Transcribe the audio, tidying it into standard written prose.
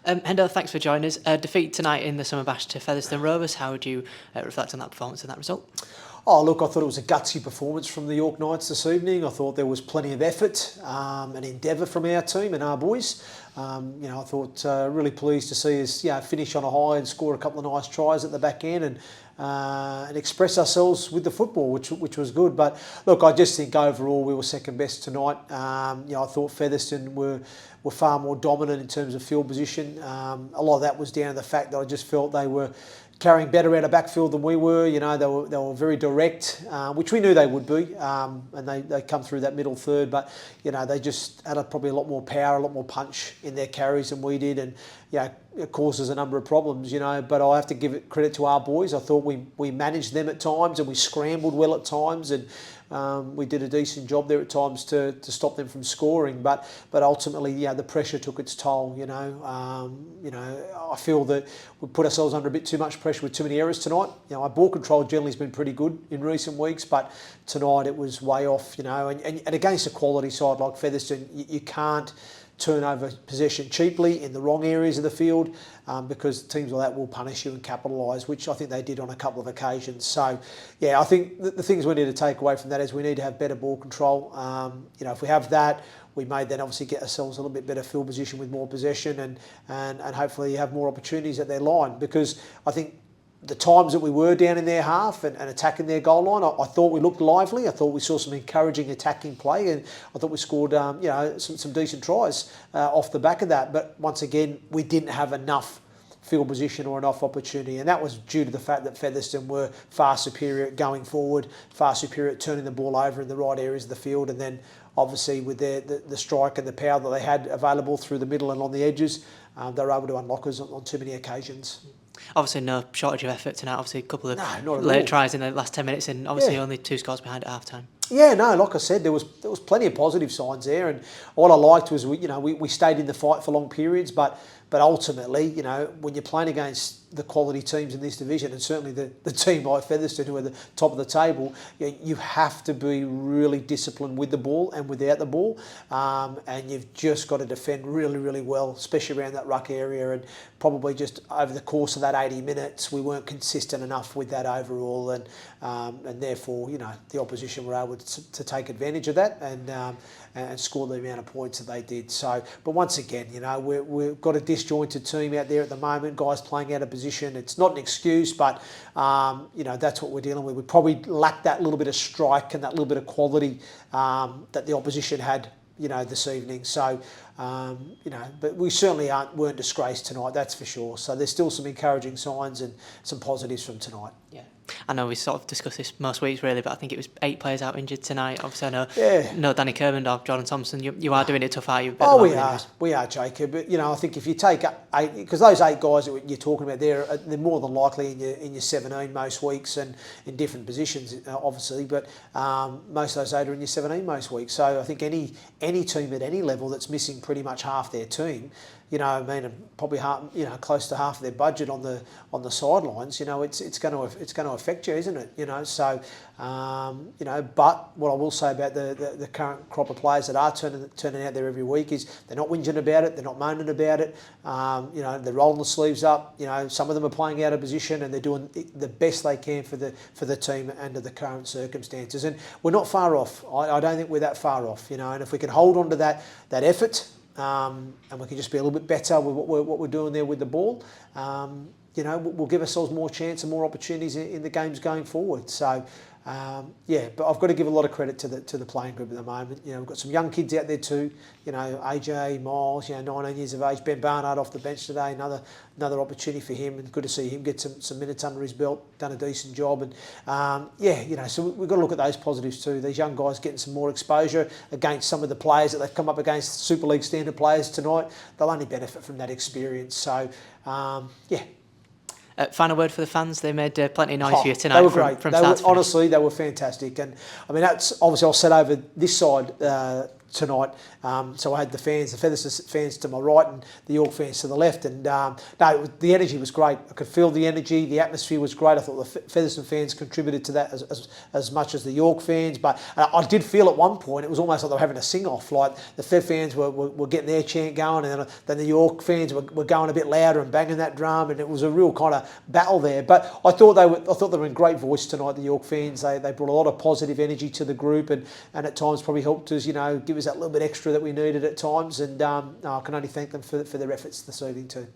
Hendo, thanks for joining us. Defeat tonight in the Summer Bash to Featherstone Rovers. How would you reflect on that performance and that result? Oh, look, I thought it was a gutsy performance from the York Knights this evening. I thought there was plenty of effort and endeavour from our team and our boys. I thought really pleased to see us finish on a high and score a couple of nice tries at the back end and express ourselves with the football, which was good. But look, I just think overall we were second best tonight. I thought Featherstone were far more dominant in terms of field position. A lot of that was down to the fact that I just felt they were carrying better out of backfield than we were. They were very direct, which we knew they would be, and they come through that middle third. But they just had probably a lot more power, a lot more punch in their carries than we did, and it causes a number of problems. But I have to give it credit to our boys. I thought we managed them at times, and we scrambled well at times, and we did a decent job there at times to stop them from scoring. But ultimately, the pressure took its toll. I feel that we put ourselves under a bit too much pressure with too many errors tonight. Our ball control generally has been pretty good in recent weeks, but tonight it was way off. And against a quality side like Featherstone, you can't turn over possession cheaply in the wrong areas of the field because teams like that will punish you and capitalise, which I think they did on a couple of occasions. So, I think the things we need to take away from that is we need to have better ball control. If we have that, we may then obviously get ourselves a little bit better field position with more possession and hopefully have more opportunities at their line, because I think the times that we were down in their half and attacking their goal line, I thought we looked lively. I thought we saw some encouraging attacking play, and I thought we scored some decent tries off the back of that. But once again, we didn't have enough field position or enough opportunity, and that was due to the fact that Featherstone were far superior at going forward, far superior at turning the ball over in the right areas of the field, and then obviously with the strike and the power that they had available through the middle and on the edges, they were able to unlock us on too many occasions. Obviously, no shortage of effort tonight. Obviously, a couple of late tries in the last 10 minutes, and obviously only 2 scores behind at half time. Yeah, no, like I said, there was plenty of positive signs there, and what I liked was we stayed in the fight for long periods, but ultimately, when you're playing against the quality teams in this division, and certainly the team like Featherstone, who are the top of the table, you have to be really disciplined with the ball and without the ball, and you've just got to defend really, really well, especially around that ruck area. And probably just over the course of that 80 minutes, we weren't consistent enough with that overall, and therefore, the opposition were able to take advantage of that and score the amount of points that they did. So, but once again, we've got a disjointed team out there at the moment, guys playing out of position. It's not an excuse, but that's what we're dealing with. We probably lack that little bit of strike and that little bit of quality that the opposition had, this evening. So, but we certainly weren't disgraced tonight, that's for sure. So there's still some encouraging signs and some positives from tonight. Yeah. I know we sort of discuss this most weeks really, but I think it was 8 players out injured tonight. Obviously, I know no Danny Kermond or Jordan Thompson. You are doing it tough, are you? We are, Jacob. But I think if you take 8, because those 8 guys that you're talking about, they're more than likely in your 17 most weeks and in different positions, obviously. But most of those 8 are in your 17 most weeks. So I think any team at any level that's missing pretty much half their team, probably close to half of their budget on the sidelines. It's going to affect you, isn't it? So but what I will say about the current crop of players that are turning out there every week is they're not whinging about it, they're not moaning about it. They're rolling the sleeves up. Some of them are playing out of position and they're doing the best they can for the team under the current circumstances. And we're not far off. I don't think we're that far off. And if we can hold on to that effort. And we can just be a little bit better with what we're doing there with the ball. We'll give ourselves more chance and more opportunities in the games going forward. So, but I've got to give a lot of credit to the playing group at the moment. We've got some young kids out there too. AJ, Miles, 19 years of age. Ben Barnard off the bench today. Another opportunity for him, and good to see him get some minutes under his belt. Done a decent job, and so we've got to look at those positives too. These young guys getting some more exposure against some of the players that they've come up against, Super League standard players tonight. They'll only benefit from that experience. So, final word for the fans. They made plenty of noise for you tonight. They were great. Honestly, they were fantastic. And I mean, that's obviously I'll set over this side tonight. So I had the Featherstone fans to my right and the York fans to the left. And no, the energy was great. I could feel the energy. The atmosphere was great. I thought the Featherstone fans contributed to that as much as the York fans. But I did feel at one point it was almost like they were having a sing-off. Like the Fev fans were getting their chant going, and then the York fans were going a bit louder and banging that drum, and it was a real kind of battle there. But I thought they were in great voice tonight. The York fans, they brought a lot of positive energy to the group, and at times probably helped us, give us that little bit extra that we needed at times. And I can only thank them for their efforts this evening too.